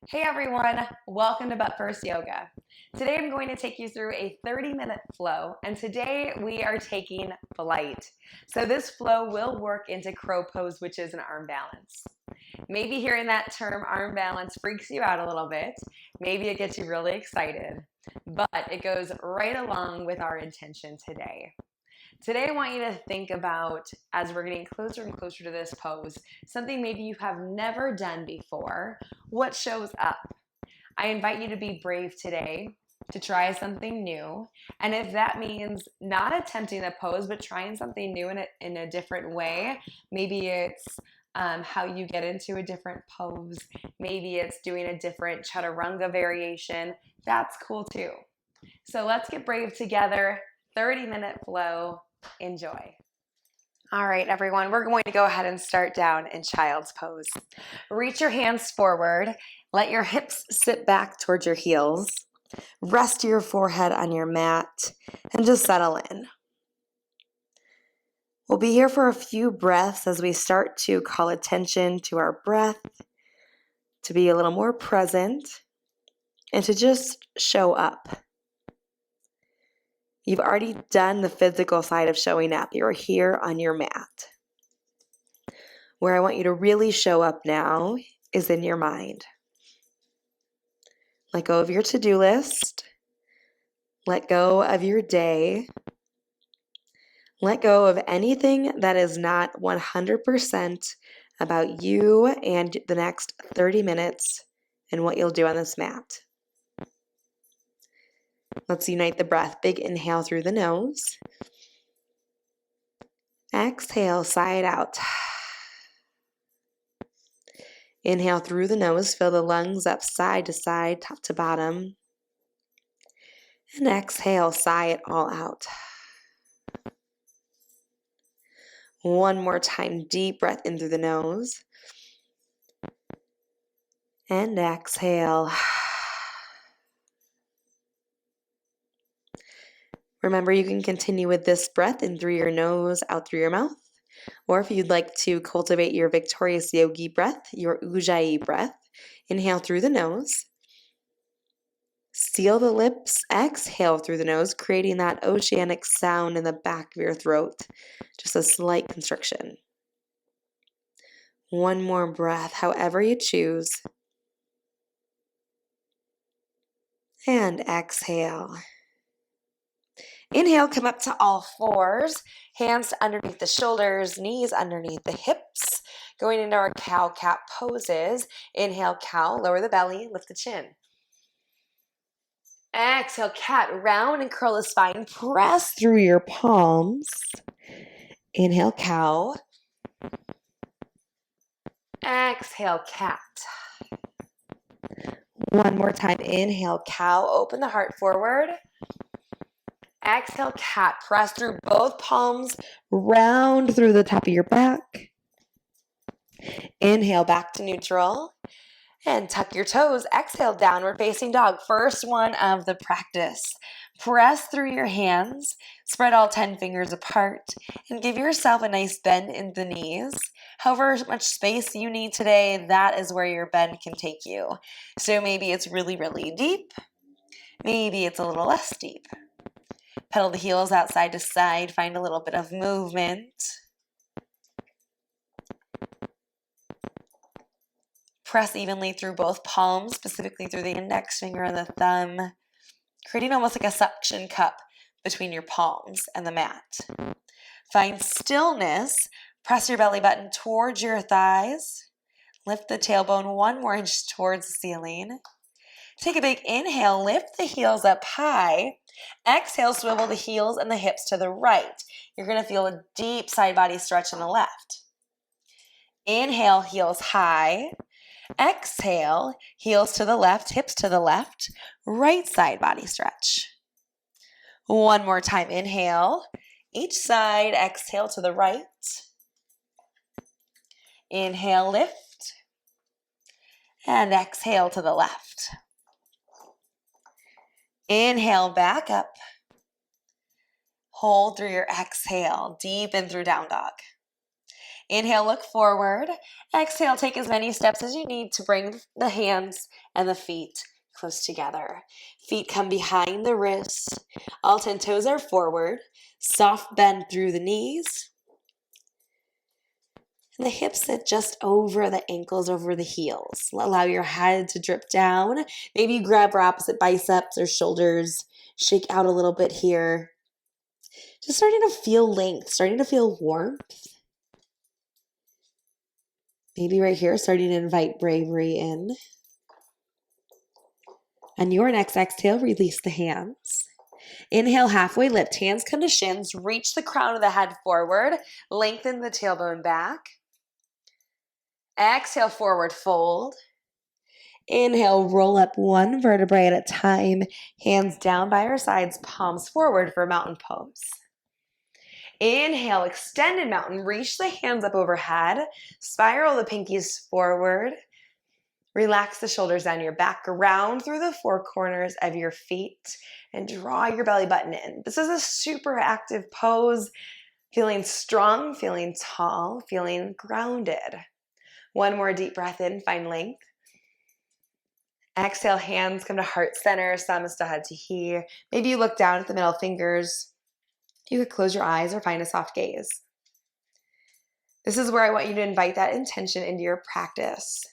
Hey everyone, welcome to Butt First Yoga. Today I'm going to take you through a 30-minute flow, and today we are taking flight. So this flow will work into crow pose, which is an arm balance. Maybe hearing that term arm balance freaks you out a little bit. Maybe it gets you really excited, but it goes right along with our intention today. Today, I want you to think about, as we're getting closer and closer to this pose, something maybe you have never done before. What shows up? I invite you to be brave today, to try something new. And if that means not attempting the pose, but trying something new in a different way, maybe it's how you get into a different pose. Maybe it's doing a different chaturanga variation. That's cool too. So let's get brave together. 30-minute flow. Enjoy. All right, everyone, we're going to go ahead and start down in child's pose. Reach your hands forward. Let your hips sit back towards your heels. Rest your forehead on your mat and just settle in. We'll be here for a few breaths as we start to call attention to our breath, to be a little more present, and to just show up. You've already done the physical side of showing up. You're here on your mat. Where I want you to really show up now is in your mind. Let go of your to-do list. Let go of your day. Let go of anything that is not 100% about you and the next 30 minutes and what you'll do on this mat. Let's unite the breath. Big inhale through the nose. Exhale, sigh it out. Inhale through the nose. Fill the lungs up side to side, top to bottom. And exhale, sigh it all out. One more time. Deep breath in through the nose. And exhale. Remember, you can continue with this breath in through your nose, out through your mouth. Or if you'd like to cultivate your victorious yogi breath, your ujjayi breath, inhale through the nose. Seal the lips, exhale through the nose, creating that oceanic sound in the back of your throat. Just a slight constriction. One more breath, however you choose. And exhale. Inhale, come up to all fours, hands underneath the shoulders, knees underneath the hips. Going into our cow-cat poses. Inhale, cow, lower the belly, lift the chin. Exhale, cat, round and curl the spine. Press through your palms. Inhale, cow. Exhale, cat. One more time. Inhale, cow. Open the heart forward. Exhale, cat. Press through both palms. Round through the top of your back. Inhale, back to neutral. And tuck your toes. Exhale, downward facing dog. First one of the practice. Press through your hands. Spread all 10 fingers apart. And give yourself a nice bend in the knees. However much space you need today, that is where your bend can take you. So maybe it's really, really deep. Maybe it's a little less deep. Pedal the heels out side to side. Find a little bit of movement. Press evenly through both palms, specifically through the index finger and the thumb, creating almost like a suction cup between your palms and the mat. Find stillness. Press your belly button towards your thighs. Lift the tailbone 1 more inch towards the ceiling. Take a big inhale. Lift the heels up high. Exhale, swivel the heels and the hips to the right. You're going to feel a deep side body stretch in the left. Inhale, heels high. Exhale, heels to the left, hips to the left, right side body stretch. One more time, inhale, each side, exhale to the right. Inhale, lift, and exhale to the left. Inhale, back up. Hold through your exhale, deep in through down dog. Inhale, look forward. Exhale, take as many steps as you need to bring the hands and the feet close together. Feet come behind the wrists. All 10 toes are forward. Soft bend through the knees. And the hips sit just over the ankles, over the heels. Allow your head to drip down. Maybe you grab your opposite biceps or shoulders. Shake out a little bit here. Just starting to feel length, starting to feel warmth. Maybe right here, starting to invite bravery in. On your next exhale, release the hands. Inhale, halfway lift. Hands come to shins. Reach the crown of the head forward. Lengthen the tailbone back. Exhale, forward fold. Inhale, roll up one vertebrae at a time. Hands down by our sides, palms forward for mountain pose. Inhale, extended mountain. Reach the hands up overhead. Spiral the pinkies forward. Relax the shoulders down your back, around through the four corners of your feet, and draw your belly button in. This is a super active pose. Feeling strong, feeling tall, feeling grounded. One more deep breath in, find length. Exhale, hands come to heart center, samastha here. Maybe you look down at the middle fingers. You could close your eyes or find a soft gaze. This is where I want you to invite that intention into your practice.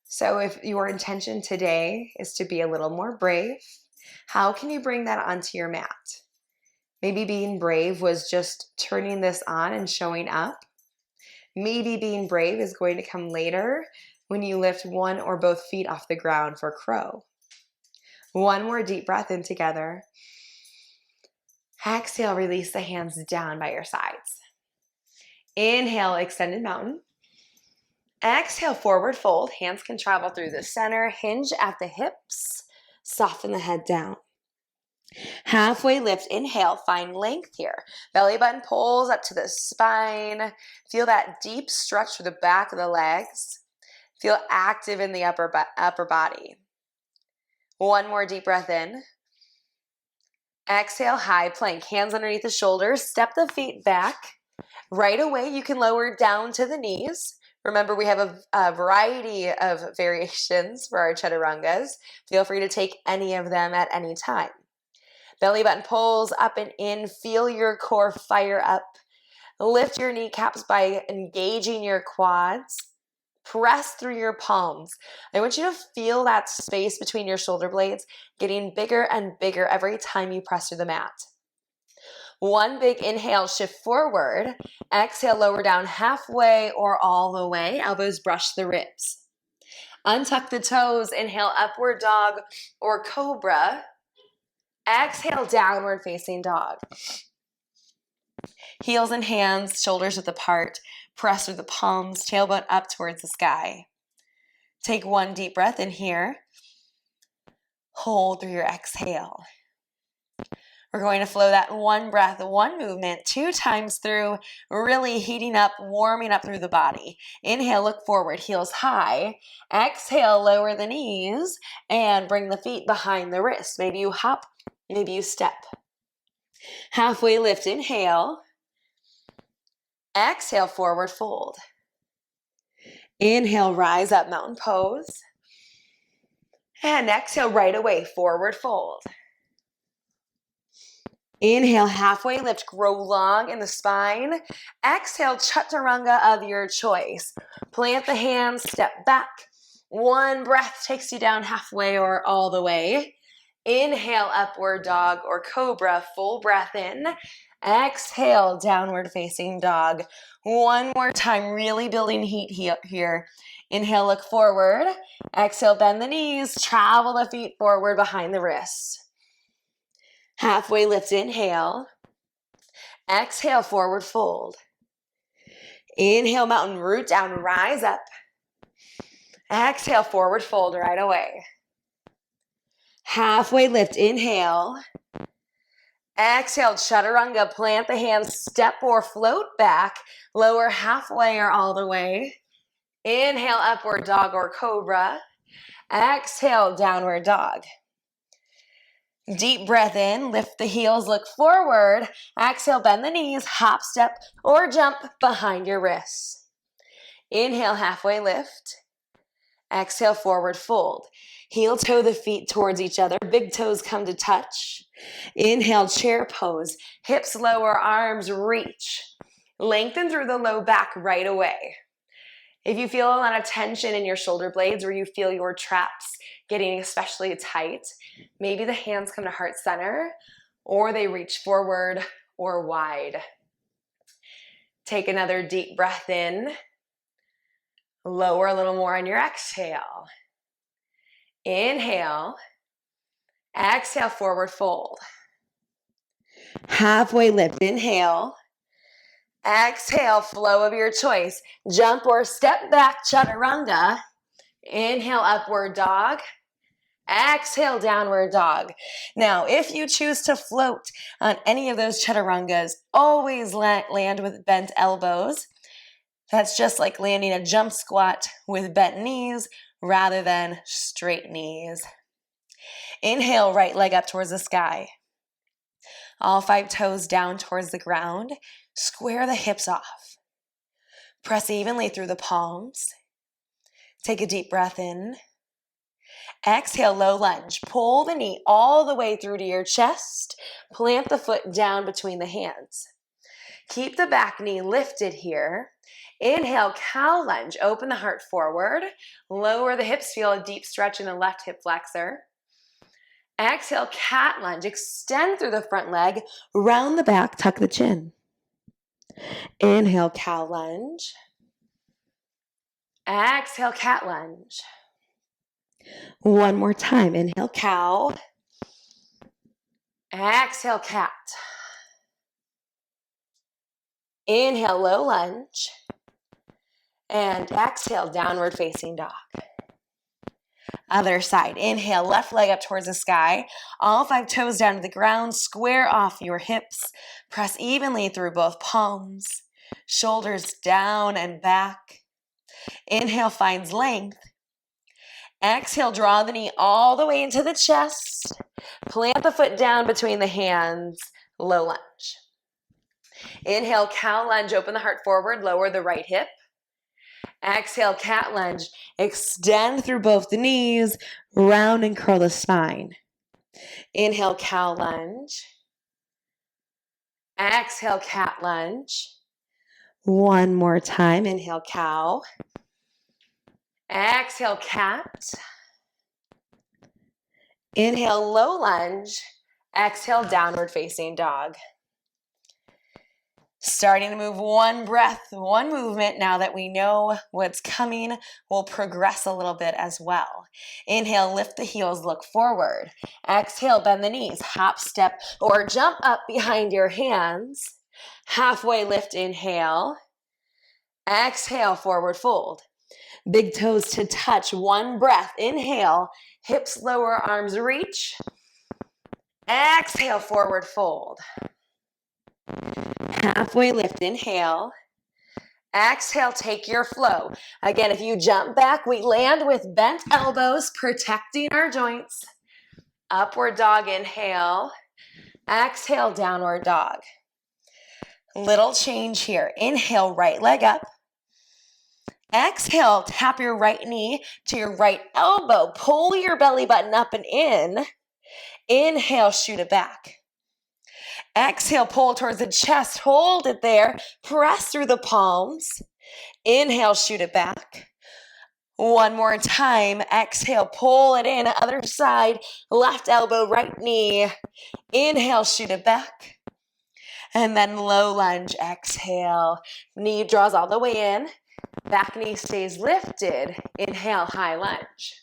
So if your intention today is to be a little more brave, how can you bring that onto your mat? Maybe being brave was just turning this on and showing up. Maybe being brave is going to come later when you lift one or both feet off the ground for crow. One more deep breath in together. Exhale, release the hands down by your sides. Inhale, extended mountain. Exhale, forward fold. Hands can travel through the center. Hinge at the hips. Soften the head down. Halfway lift, inhale, find length here. Belly button pulls up to the spine. Feel that deep stretch through the back of the legs. Feel active in the upper body. One more deep breath in. Exhale, high plank. Hands underneath the shoulders. Step the feet back. Right away, you can lower down to the knees. Remember, we have a variety of variations for our chaturangas. Feel free to take any of them at any time. Belly button pulls up and in. Feel your core fire up. Lift your kneecaps by engaging your quads. Press through your palms. I want you to feel that space between your shoulder blades getting bigger and bigger every time you press through the mat. One big inhale, shift forward. Exhale, lower down halfway or all the way. Elbows brush the ribs. Untuck the toes. Inhale, upward dog or cobra. Exhale, downward facing dog. Heels and hands, shoulders width apart. Press through the palms, tailbone up towards the sky. Take one deep breath in here. Hold through your exhale. We're going to flow that one breath, one movement, 2 times through, really heating up, warming up through the body. Inhale, look forward, heels high. Exhale, lower the knees and bring the feet behind the wrists. Maybe you hop, maybe you step. Halfway lift, inhale. Exhale, forward fold. Inhale, rise up, mountain pose. And exhale, right away, forward fold. Inhale, halfway lift, grow long in the spine. Exhale, chaturanga of your choice. Plant the hands, step back. One breath takes you down halfway or all the way. Inhale, upward dog or cobra, full breath in. Exhale, downward facing dog. One more time, really building heat here. Inhale, look forward. Exhale, bend the knees, travel the feet forward behind the wrists. Halfway lift, inhale. Exhale, forward fold. Inhale, mountain root down, rise up. Exhale, forward fold right away. Halfway lift, inhale. Exhale, chaturanga, plant the hands, step or float back, lower halfway or all the way. Inhale, upward dog or cobra. Exhale, downward dog. Deep breath in, lift the heels, look forward. Exhale, bend the knees, hop, step, or jump behind your wrists. Inhale, halfway lift. Exhale, forward fold. Heel toe the feet towards each other. Big toes come to touch. Inhale, chair pose. Hips lower, arms reach. Lengthen through the low back right away. If you feel a lot of tension in your shoulder blades or you feel your traps getting especially tight, maybe the hands come to heart center or they reach forward or wide. Take another deep breath in. Lower a little more on your exhale. Inhale. Exhale, forward fold. Halfway lift. Inhale. Exhale, flow of your choice. Jump or step back, chaturanga. Inhale, upward dog. Exhale, downward dog. Now, if you choose to float on any of those chaturangas, always land with bent elbows. That's just like landing a jump squat with bent knees rather than straight knees. Inhale, right leg up towards the sky. All 5 toes down towards the ground. Square the hips off. Press evenly through the palms. Take a deep breath in. Exhale, low lunge. Pull the knee all the way through to your chest. Plant the foot down between the hands. Keep the back knee lifted here. Inhale, cow lunge. Open the heart forward. Lower the hips. Feel a deep stretch in the left hip flexor. Exhale, cat lunge. Extend through the front leg. Round the back. Tuck the chin. Inhale, cow lunge. Exhale, cat lunge. One more time. Inhale, cow. Exhale, cat. Inhale, low lunge. And exhale, downward facing dog. Other side. Inhale, left leg up towards the sky. All 5 toes down to the ground. Square off your hips. Press evenly through both palms. Shoulders down and back. Inhale finds length. Exhale, draw the knee all the way into the chest. Plant the foot down between the hands. Low lunge. Inhale, cow lunge. Open the heart forward. Lower the right hip. Exhale, cat lunge. Extend through both the knees. Round and curl the spine. Inhale, cow lunge. Exhale, cat lunge. One more time. Inhale, cow. Exhale, cat. Inhale, low lunge. Exhale, downward facing dog. Starting to move one breath, one movement. Now that we know what's coming, we'll progress a little bit as well. Inhale, lift the heels, look forward. Exhale, bend the knees, hop, step, or jump up behind your hands. Halfway lift, inhale. Exhale, forward fold. Big toes to touch, one breath. Inhale, hips lower, arms reach. Exhale, forward fold. Halfway lift, inhale. Exhale, take your flow. Again, if you jump back, we land with bent elbows, protecting our joints. Upward dog, inhale. Exhale, downward dog. Little change here. Inhale, right leg up. Exhale, tap your right knee to your right elbow. Pull your belly button up and in. Inhale, shoot it back. Exhale, pull towards the chest. Hold it there. Press through the palms. Inhale, shoot it back. One more time. Exhale, pull it in. Other side. Left elbow, right knee. Inhale, shoot it back. And then low lunge. Exhale. Knee draws all the way in. Back knee stays lifted. Inhale, high lunge.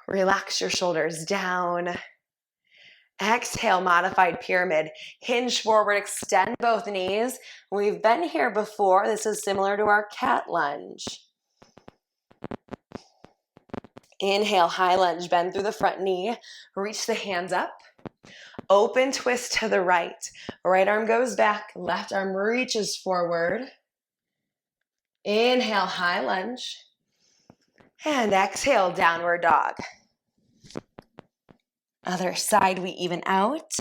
Relax your shoulders down. Exhale, modified pyramid. Hinge forward, extend both knees. We've been here before. This is similar to our cat lunge. Inhale, high lunge, bend through the front knee. Reach the hands up. Open twist to the right. Right arm goes back, left arm reaches forward. Inhale, high lunge. And exhale, downward dog. Other side, we even out.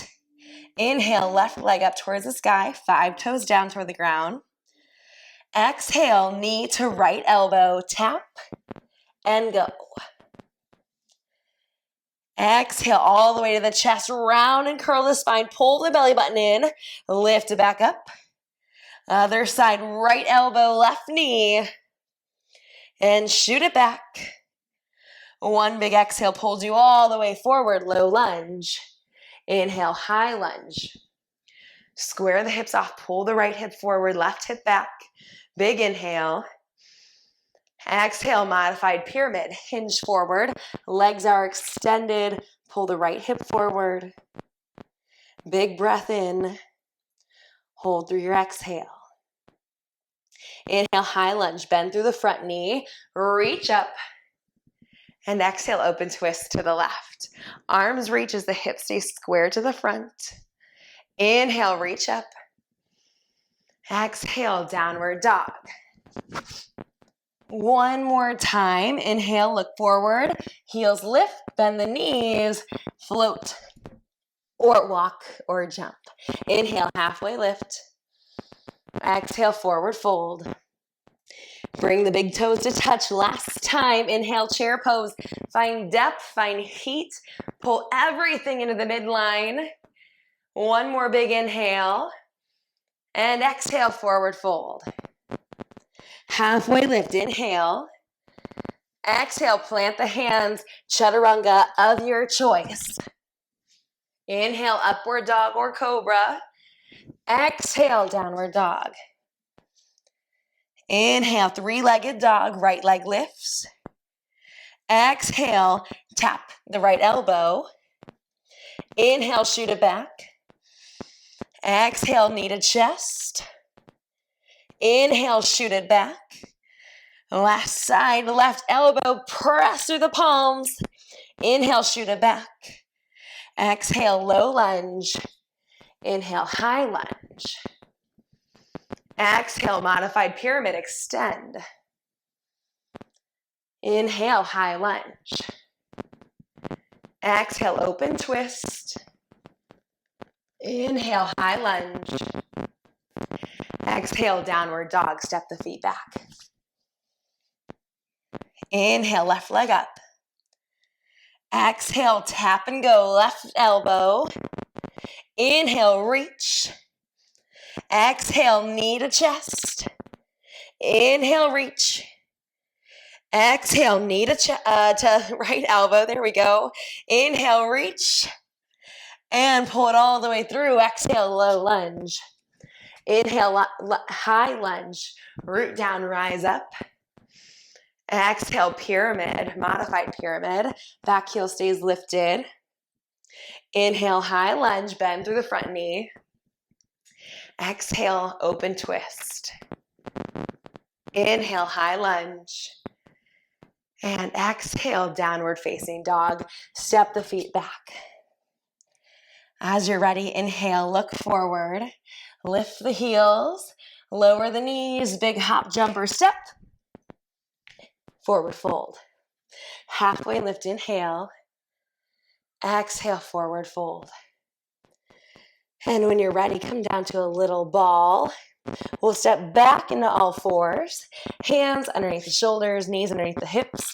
Inhale, left leg up towards the sky, 5 toes down toward the ground. Exhale, knee to right elbow, tap and go. Exhale all the way to the chest, round and curl the spine, pull the belly button in, lift it back up. Other side, right elbow, left knee, and shoot it back. One big exhale pulls you all the way forward, low lunge. Inhale, high lunge. Square the hips off, pull the right hip forward, left hip back. Big inhale. Exhale, modified pyramid. Hinge forward, legs are extended. Pull the right hip forward. Big breath in. Hold through your exhale. Inhale, high lunge. Bend through the front knee. Reach up. And exhale, open twist to the left. Arms reach as the hips stay square to the front. Inhale, reach up. Exhale, downward dog. One more time. Inhale, look forward. Heels lift, bend the knees, float, or walk, or jump. Inhale, halfway lift. Exhale, forward fold. Bring the big toes to touch. Last time, inhale, chair pose. Find depth, find heat. Pull everything into the midline. One more big inhale. And exhale, forward fold. Halfway lift, inhale. Exhale, plant the hands, chaturanga of your choice. Inhale, upward dog or cobra. Exhale, downward dog. Inhale, three-legged dog, right leg lifts. Exhale, tap the right elbow. Inhale, shoot it back. Exhale, knee to chest. Inhale, shoot it back. Last side, left elbow, press through the palms. Inhale, shoot it back. Exhale, low lunge. Inhale, high lunge. Exhale, modified pyramid, extend. Inhale, high lunge. Exhale, open twist. Inhale, high lunge. Exhale, downward dog, step the feet back. Inhale, left leg up. Exhale, tap and go, left elbow. Inhale, reach. Exhale, knee to chest. Inhale, reach. Exhale, knee to right elbow. There we go. Inhale, reach. And pull it all the way through. Exhale, low lunge. Inhale, high lunge. Root down, rise up. Exhale, pyramid, modified pyramid. Back heel stays lifted. Inhale, high lunge, bend through the front knee. Exhale, open twist. Inhale, high lunge. And exhale, downward facing dog. Step the feet back. As you're ready, inhale, look forward. Lift the heels, lower the knees, big hop, jumper, step. Forward fold. Halfway lift, inhale. Exhale, forward fold. And when you're ready, come down to a little ball. We'll step back into all fours. Hands underneath the shoulders, knees underneath the hips.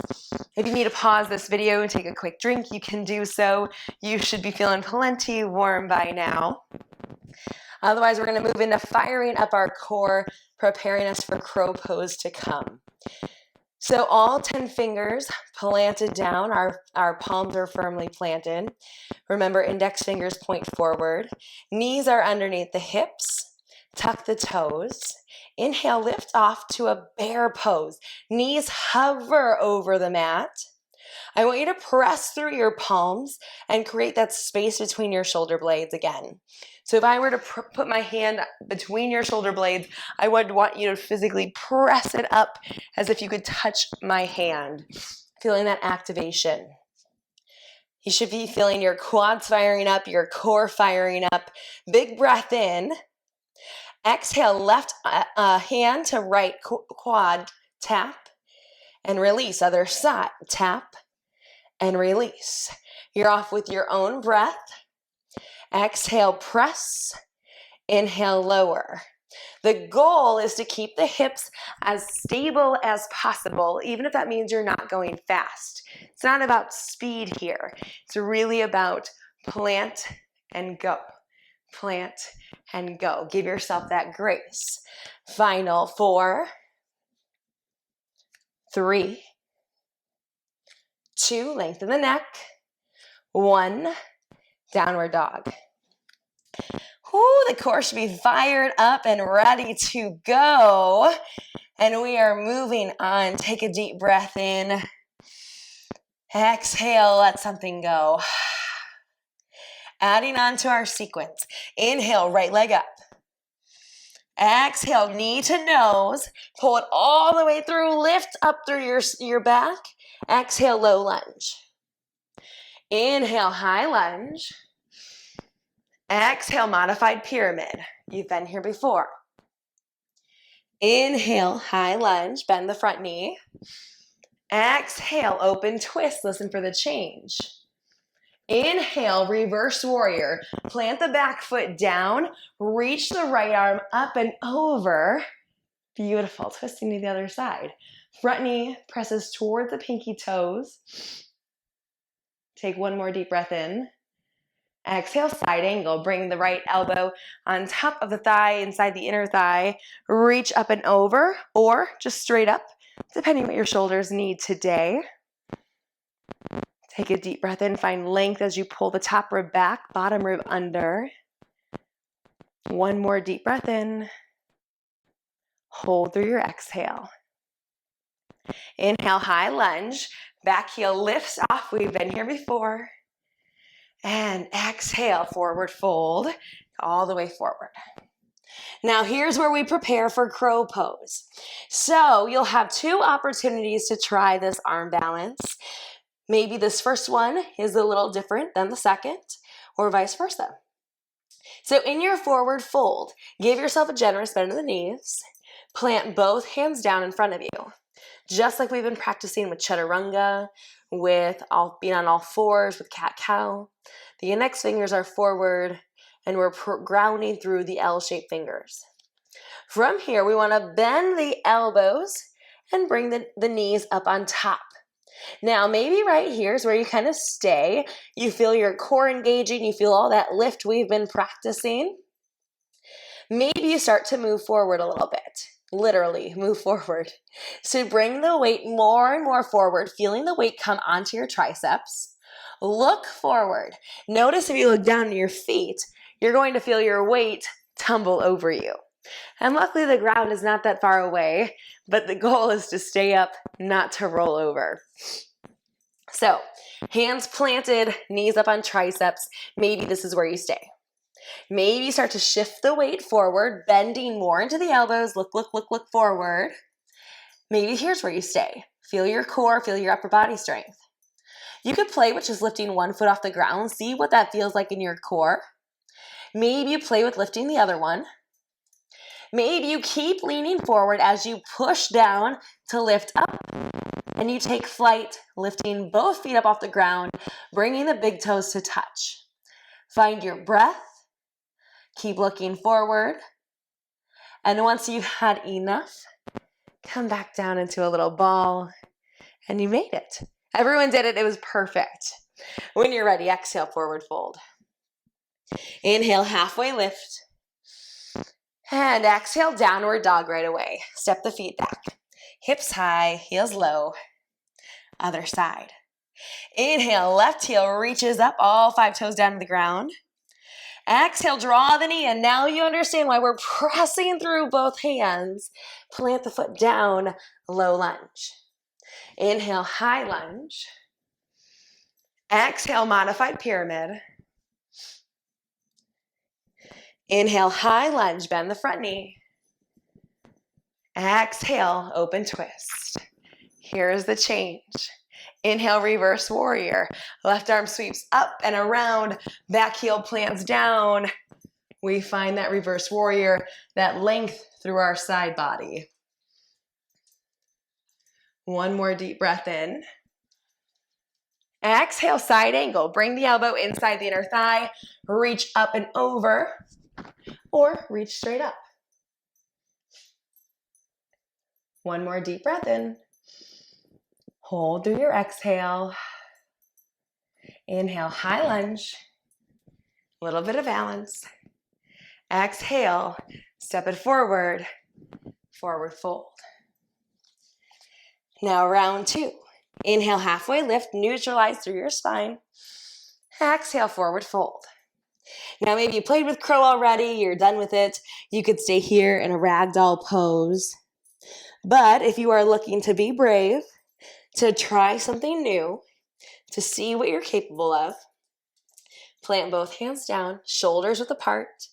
If you need to pause this video and take a quick drink, you can do so. You should be feeling plenty warm by now. Otherwise, we're going to move into firing up our core, preparing us for crow pose to come. So all 10 fingers planted down, our palms are firmly planted. Remember, index fingers point forward. Knees are underneath the hips. Tuck the toes. Inhale, lift off to a bear pose. Knees hover over the mat. I want you to press through your palms and create that space between your shoulder blades again. So if I were to put my hand between your shoulder blades, I would want you to physically press it up as if you could touch my hand, feeling that activation. You should be feeling your quads firing up, your core firing up. Big breath in. Exhale, left hand to right quad, tap, and release. Other side, tap, and release. You're off with your own breath. Exhale, press. Inhale, lower. The goal is to keep the hips as stable as possible, even if that means you're not going fast. It's not about speed here. It's really about plant and go. Plant and go. Give yourself that grace. Final 4, 3, 2, lengthen the neck, 1, downward dog. Ooh, the core should be fired up and ready to go. And we are moving on. Take a deep breath in. Exhale, let something go. Adding on to our sequence. Inhale, right leg up. Exhale, knee to nose. Pull it all the way through. Lift up through your back. Exhale, low lunge. Inhale, high lunge. Exhale, modified pyramid. You've been here before. Inhale, high lunge. Bend the front knee. Exhale, open twist. Listen for the change. Inhale, reverse warrior. Plant the back foot down. Reach the right arm up and over. Beautiful. Twisting to the other side. Front knee presses toward the pinky toes. Take one more deep breath in. Exhale, side angle. Bring the right elbow on top of the thigh, inside the inner thigh. Reach up and over, or just straight up, depending what your shoulders need today. Take a deep breath in. Find length as you pull the top rib back, bottom rib under. One more deep breath in. Hold through your exhale. Inhale, high lunge. Back heel lifts off. We've been here before. And exhale, forward fold, all the way forward. Now here's where we prepare for crow pose. So you'll have 2 opportunities to try this arm balance. Maybe this first one is a little different than the second, or vice versa. So in your forward fold, give yourself a generous bend of the knees. Plant both hands down in front of you. Just like we've been practicing with chaturanga, with being on all fours, with cat-cow. The index fingers are forward, and we're grounding through the L-shaped fingers. From here, we want to bend the elbows and bring the knees up on top. Now, maybe right here is where you kind of stay. You feel your core engaging. You feel all that lift we've been practicing. Maybe you start to move forward a little bit. Literally, move forward. So bring the weight more and more forward, feeling the weight come onto your triceps. Look forward. Notice if you look down at your feet, you're going to feel your weight tumble over you. And luckily the ground is not that far away, but the goal is to stay up, not to roll over. So, hands planted, knees up on triceps. Maybe this is where you stay. Maybe start to shift the weight forward, bending more into the elbows. Look forward. Maybe here's where you stay. Feel your core, feel your upper body strength. You could play with just lifting one foot off the ground. See what that feels like in your core. Maybe you play with lifting the other one. Maybe you keep leaning forward as you push down to lift up. And you take flight, lifting both feet up off the ground, bringing the big toes to touch. Find your breath. Keep looking forward. And once you've had enough, come back down into a little ball. And you made it. Everyone did it. It was perfect. When you're ready, exhale, forward fold. Inhale, halfway lift. And exhale, downward dog right away. Step the feet back. Hips high, heels low. Other side. Inhale, left heel reaches up, all 5 toes down to the ground. Exhale, draw the knee, and now you understand why we're pressing through both hands. Plant the foot down, low lunge. Inhale, high lunge. Exhale, modified pyramid. Inhale, high lunge, bend the front knee. Exhale, open twist. Here's the change. Inhale, reverse warrior. Left arm sweeps up and around, back heel plants down. We find that reverse warrior, that length through our side body. One more deep breath in. Exhale, side angle. Bring the elbow inside the inner thigh. Reach up and over, or reach straight up. One more deep breath in. Hold through your exhale. Inhale, high lunge. A little bit of balance. Exhale, step it forward. Forward fold. Now round 2. Inhale, halfway lift, neutralize through your spine. Exhale, forward fold. Now maybe you played with crow already, you're done with it. You could stay here in a ragdoll pose. But if you are looking to be brave, to try something new, to see what you're capable of, plant both hands down, shoulders width apart.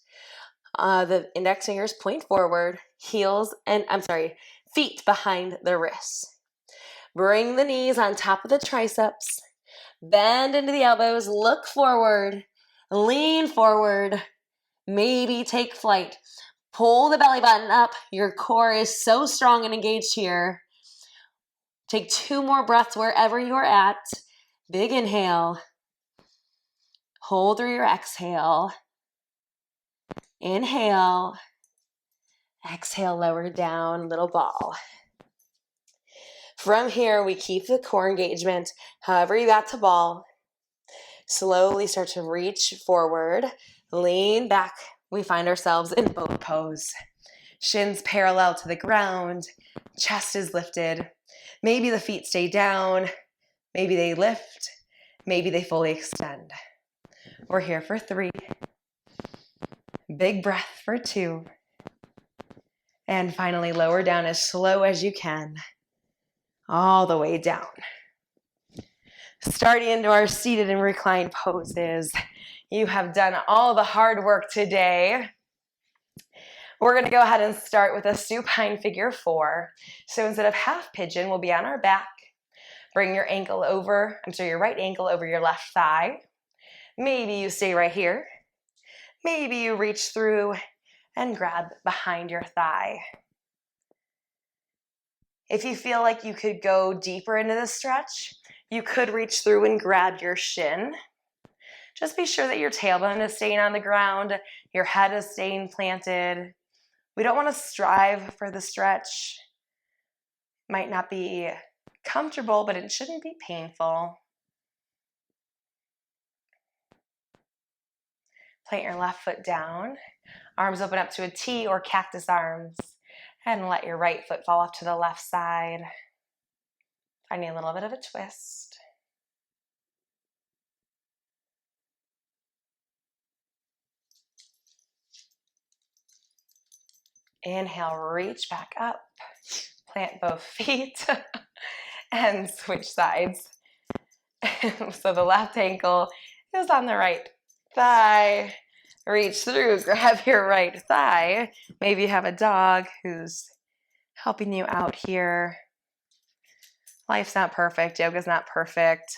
The index fingers point forward, feet behind the wrists. Bring the knees on top of the triceps. Bend into the elbows, look forward, lean forward, maybe take flight. Pull the belly button up. Your core is so strong and engaged here. Take 2 more breaths wherever you're at. Big inhale. Hold through your exhale. Inhale. Exhale, lower down, little ball. From here, we keep the core engagement. However you got to ball. Slowly start to reach forward. Lean back. We find ourselves in boat pose. Shins parallel to the ground. Chest is lifted. Maybe the feet stay down. Maybe they lift. Maybe they fully extend. We're here for 3. Big breath for 2. And finally, lower down as slow as you can. All the way down. Starting into our seated and reclined poses. You have done all the hard work today. We're going to go ahead and start with a supine figure 4. So instead of half pigeon, we'll be on our back. Bring your right ankle over your left thigh. Maybe you stay right here. Maybe you reach through and grab behind your thigh. If you feel like you could go deeper into the stretch, you could reach through and grab your shin. Just be sure that your tailbone is staying on the ground, your head is staying planted. We don't want to strive for the stretch. Might not be comfortable, but it shouldn't be painful. Plant your left foot down, arms open up to a T or cactus arms, and let your right foot fall off to the left side. Finding a little bit of a twist. Inhale, reach back up. Plant both feet and switch sides. So the left ankle is on the right thigh. Reach through, grab your right thigh. Maybe you have a dog who's helping you out here. Life's not perfect. Yoga's not perfect.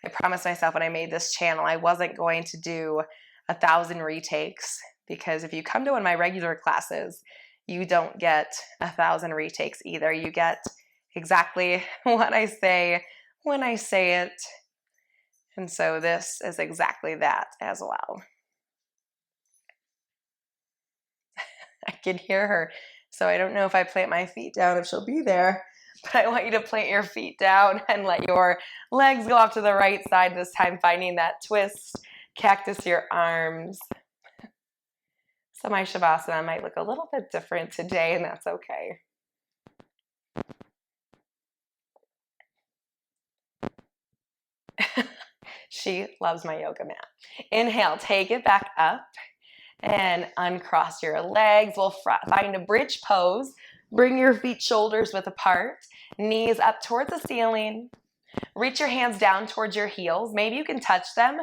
I promised myself when I made this channel I wasn't going to do 1,000 retakes, because if you come to one of my regular classes, you don't get 1,000 retakes either. You get exactly what I say when I say it. And so this is exactly that as well. I can hear her. So I don't know if I plant my feet down if she'll be there, but I want you to plant your feet down and let your legs go off to the right side this time, finding that twist. Cactus your arms. So my Shavasana might look a little bit different today, and that's okay. She loves my yoga mat. Inhale, take it back up and uncross your legs. We'll find a bridge pose. Bring your feet shoulders width apart, knees up towards the ceiling. Reach your hands down towards your heels. Maybe you can touch them.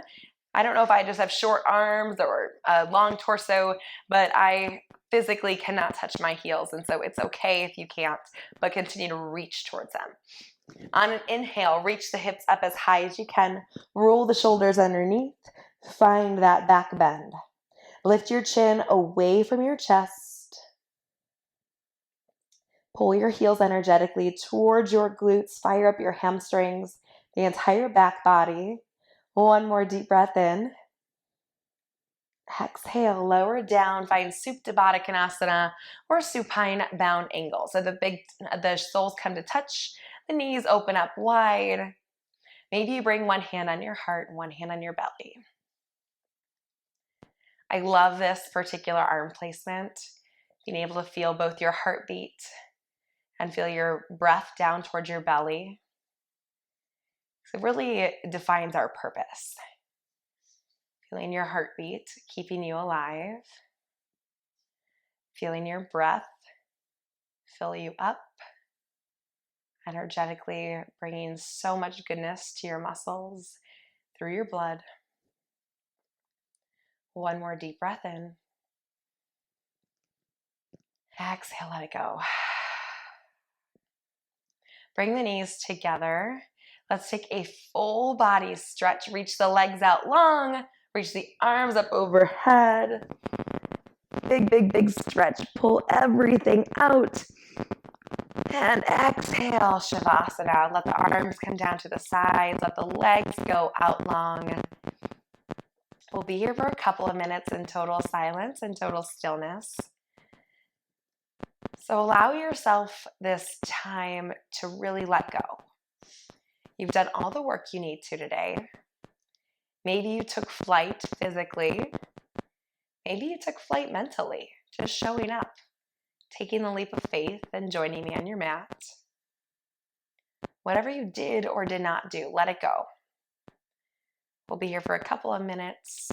I don't know if I just have short arms or a long torso, but I physically cannot touch my heels, and so it's okay if you can't, but continue to reach towards them. On an inhale, reach the hips up as high as you can. Roll the shoulders underneath. Find that back bend. Lift your chin away from your chest. Pull your heels energetically towards your glutes. Fire up your hamstrings, the entire back body. One more deep breath in. Exhale, lower down, find Supta Baddha Konasana or supine bound angle. So the soles come to touch, the knees open up wide. Maybe you bring one hand on your heart and one hand on your belly. I love this particular arm placement, being able to feel both your heartbeat and feel your breath down towards your belly. So it really defines our purpose. Feeling your heartbeat, keeping you alive. Feeling your breath fill you up, energetically bringing so much goodness to your muscles through your blood. One more deep breath in. Exhale, let it go. Bring the knees together. Let's take a full body stretch. Reach the legs out long. Reach the arms up overhead. Big, big, big stretch. Pull everything out. And exhale, Shavasana. Let the arms come down to the sides. Let the legs go out long. We'll be here for a couple of minutes in total silence and total stillness. So allow yourself this time to really let go. You've done all the work you need to today. Maybe you took flight physically. Maybe you took flight mentally, just showing up, taking the leap of faith and joining me on your mat. Whatever you did or did not do, let it go. We'll be here for a couple of minutes.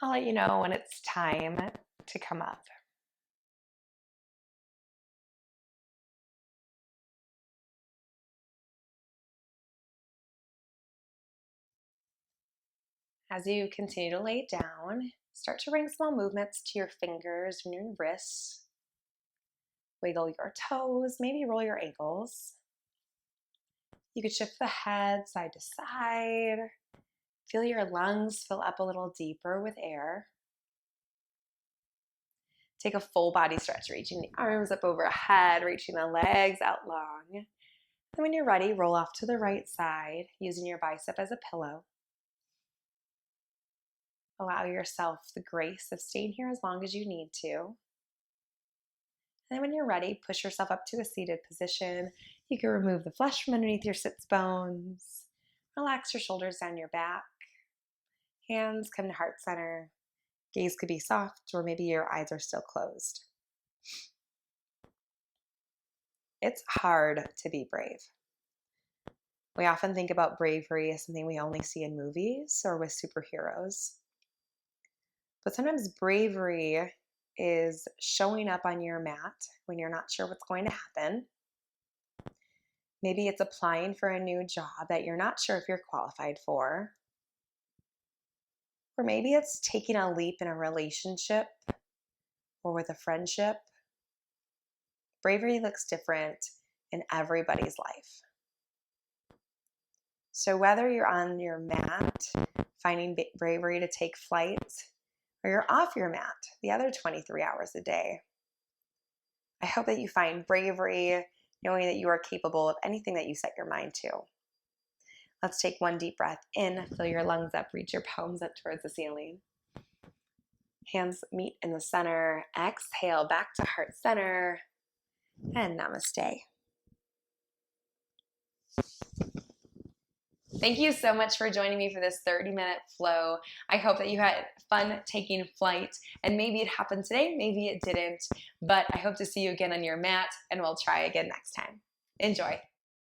I'll let you know when it's time to come up. As you continue to lay down, start to bring small movements to your fingers and your wrists. Wiggle your toes, maybe roll your ankles. You could shift the head side to side. Feel your lungs fill up a little deeper with air. Take a full body stretch, reaching the arms up overhead, reaching the legs out long. And when you're ready, roll off to the right side, using your bicep as a pillow. Allow yourself the grace of staying here as long as you need to. And then when you're ready, push yourself up to a seated position. You can remove the flesh from underneath your sits bones. Relax your shoulders down your back. Hands come to heart center. Gaze could be soft, or maybe your eyes are still closed. It's hard to be brave. We often think about bravery as something we only see in movies or with superheroes. But sometimes bravery is showing up on your mat when you're not sure what's going to happen. Maybe it's applying for a new job that you're not sure if you're qualified for. Or maybe it's taking a leap in a relationship or with a friendship. Bravery looks different in everybody's life. So whether you're on your mat, finding bravery to take flight, or you're off your mat the other 23 hours a day, I hope that you find bravery knowing that you are capable of anything that you set your mind to. Let's take one deep breath in, fill your lungs up, reach your palms up towards the ceiling. Hands meet in the center. Exhale, back to heart center, and namaste. Thank you so much for joining me for this 30-minute flow. I hope that you had fun taking flight, and maybe it happened today, maybe it didn't, but I hope to see you again on your mat, and we'll try again next time. Enjoy.